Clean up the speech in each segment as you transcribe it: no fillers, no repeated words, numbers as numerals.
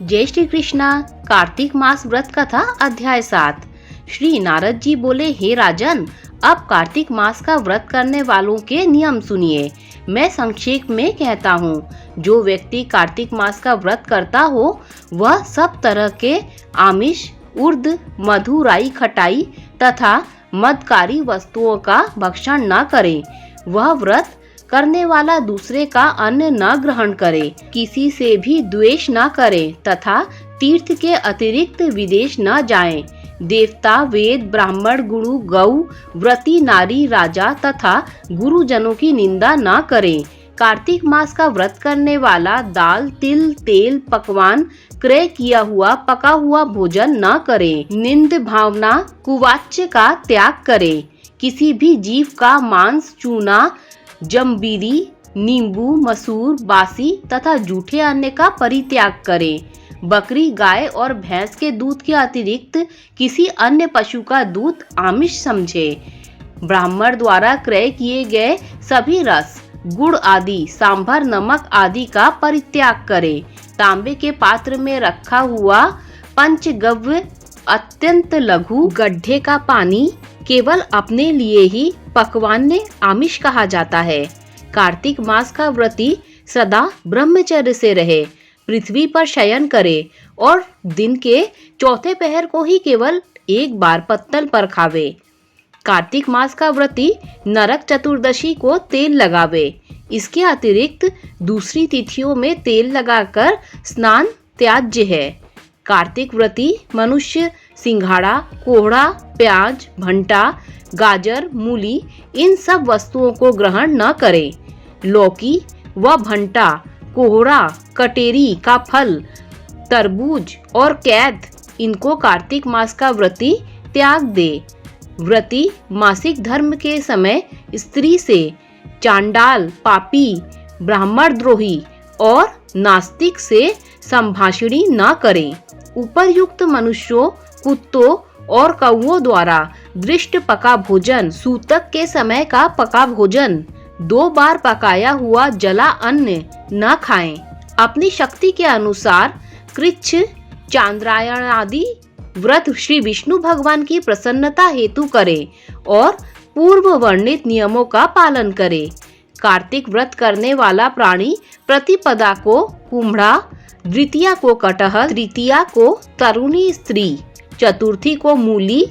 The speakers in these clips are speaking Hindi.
जय श्री कृष्णा। कार्तिक मास व्रत कथा अध्याय 7। श्री नारद जी बोले, हे राजन, अब कार्तिक मास का व्रत करने वालों के नियम सुनिए। मैं संक्षेप में कहता हूँ। जो व्यक्ति कार्तिक मास का व्रत करता हो वह सब तरह के आमिष, उर्द, मधु, राई, खटाई तथा मदकारी वस्तुओं का भक्षण न करे। वह व्रत करने वाला दूसरे का अन्न न ग्रहण करे, किसी से भी द्वेष न करे तथा तीर्थ के अतिरिक्त विदेश न जाए। देवता, वेद, ब्राह्मण, गुरु, गौ, व्रती, नारी, राजा तथा गुरुजनों की निंदा न करे। कार्तिक मास का व्रत करने वाला दाल, तिल, तेल, पकवान, क्रय किया हुआ पका हुआ भोजन न करे। निंद भावना, कुवाच्य का त्याग करे। किसी भी जीव का मांस, चूना, जम्बीरी, नींबू, मसूर, बासी तथा जूठे अन्न का परित्याग करें। बकरी, गाय और भैंस के दूध के अतिरिक्त किसी अन्य पशु का दूध आमिष समझे। ब्राह्मण द्वारा क्रय किए गए सभी रस, गुड़ आदि, सांभर, नमक आदि का परित्याग करें। तांबे के पात्र में रखा हुआ पंचगव्य अत्यंत लघु गड्ढे का पानी केवल अपने लिए ही पकवान्य आमिष कहा जाता है। कार्तिक मास का व्रती सदा ब्रह्मचर्य से रहे, पृथ्वी पर शयन करे और दिन के चौथे पहर को ही केवल एक बार पत्तल पर खावे। कार्तिक मास का व्रती नरक चतुर्दशी को तेल लगावे। इसके अतिरिक्त दूसरी तिथियों में तेल लगाकर स्नान त्याज्य है। कार्तिक व्रती मनुष्य सिंघाड़ा, कोहड़ा, प्याज, भंटा, गाजर, मूली इन सब वस्तुओं को ग्रहण न करे। लौकी व भंटा, कोहड़ा, कटेरी का फल, तरबूज और कैद इनको कार्तिक मास का व्रती त्याग दे। व्रती मासिक धर्म के समय स्त्री से चांडाल, पापी, ब्राह्मण द्रोही और नास्तिक से संभाषणी न करें। उपरयुक्त मनुष्यों, कुत्तों और कौओं द्वारा दृष्ट पका भोजन, सूतक के समय का पका भोजन, 2 बार पकाया हुआ जला अन्न न खाएं। अपनी शक्ति के अनुसार कृच्छ, चांद्रायण आदि व्रत श्री विष्णु भगवान की प्रसन्नता हेतु करें और पूर्व वर्णित नियमों का पालन करें। कार्तिक व्रत करने वाला प्राणी प्रतिपदा को कुम्हड़ा, द्वितीया को कटहल, तृतीया को तरुणी स्त्री, चतुर्थी को मूली,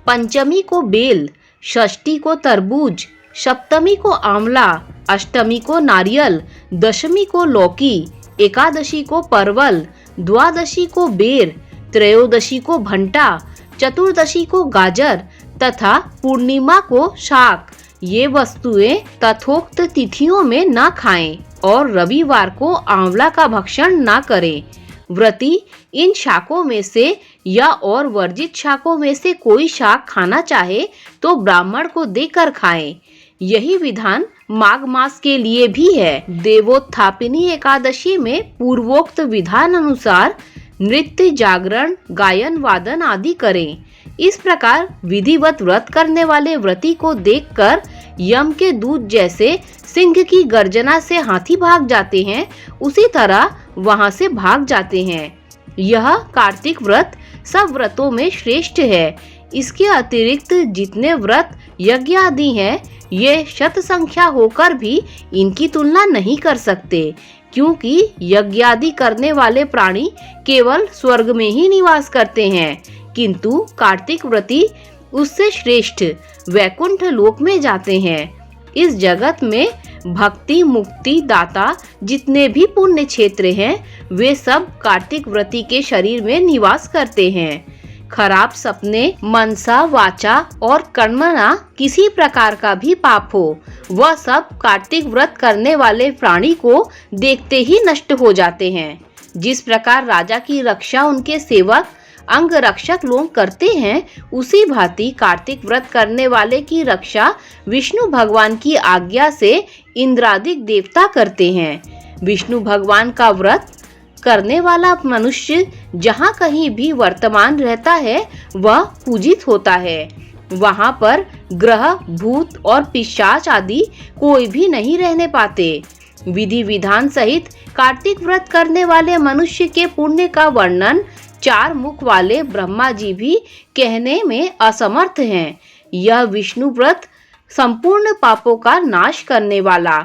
पंचमी को बेल, षष्ठी को तरबूज, सप्तमी को आंवला, अष्टमी को नारियल, दशमी को लौकी, एकादशी को परवल, द्वादशी को बेर, त्रयोदशी को भंटा, चतुर्दशी को गाजर तथा पूर्णिमा को शाक। ये वस्तुएं तथोक्त तिथियों में न खाएं और रविवार को आंवला का भक्षण न करें। व्रती इन शाकों में से या और वर्जित शाकों में से कोई शाक खाना चाहे तो ब्राह्मण को देकर खाएं। यही विधान माघ मास के लिए भी है। देवोत्थापिनी एकादशी में पूर्वोक्त विधान अनुसार नृत्य, जागरण, गायन, वादन आदि करें। इस प्रकार विधिवत व्रत करने वाले व्रती को देखकर यम के दूत जैसे सिंह की गर्जना से हाथी भाग जाते हैं, उसी तरह वहां से भाग जाते हैं। यह कार्तिक व्रत सब व्रतों में श्रेष्ठ है। इसके अतिरिक्त जितने व्रत, यज्ञ आदि हैं, ये शत संख्या होकर भी इनकी तुलना नहीं कर सकते, क्योंकि यज्ञ आदि करने वाले प्राणी केवल स्वर्ग में ही निवास करते हैं, किंतु कार्तिक व्रती उससे श्रेष्ठ वैकुंठ लोक में जाते हैं। इस जगत में भक्ति मुक्ति दाता जितने भी पुण्य क्षेत्र हैं, वे सब कार्तिक व्रती के शरीर में निवास करते हैं। खराब सपने, मनसा, वाचा और कर्मणा किसी प्रकार का भी पाप हो, वह सब कार्तिक व्रत करने वाले प्राणी को देखते ही नष्ट हो जाते हैं। जिस प्रकार राजा की रक्षा उनके सेवक अंग रक्षक लोग करते हैं, उसी भांति कार्तिक व्रत करने वाले की रक्षा विष्णु भगवान की आज्ञा से इंद्रादिक देवता करते हैं। विष्णु भगवान का व्रत करने वाला मनुष्य जहाँ कहीं भी वर्तमान रहता है, वह पूजित होता है। वहाँ पर ग्रह, भूत और पिशाच आदि कोई भी नहीं रहने पाते। विधि विधान सहित कार्तिक व्रत करने वाले मनुष्य के पुण्य का वर्णन 4 मुख वाले ब्रह्मा जी भी कहने में असमर्थ हैं। यह विष्णु व्रत संपूर्ण पापों का नाश करने वाला,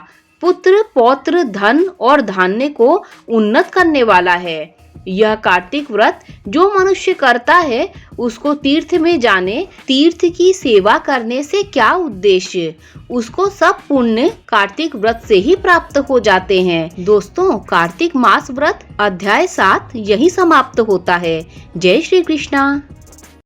पुत्र पौत्र धन और धान्य को उन्नत करने वाला है। यह कार्तिक व्रत जो मनुष्य करता है उसको तीर्थ में जाने, तीर्थ की सेवा करने से क्या उद्देश्य, उसको सब पुण्य कार्तिक व्रत से ही प्राप्त हो जाते हैं। दोस्तों, कार्तिक मास व्रत अध्याय 7 यही समाप्त होता है। जय श्री कृष्णा।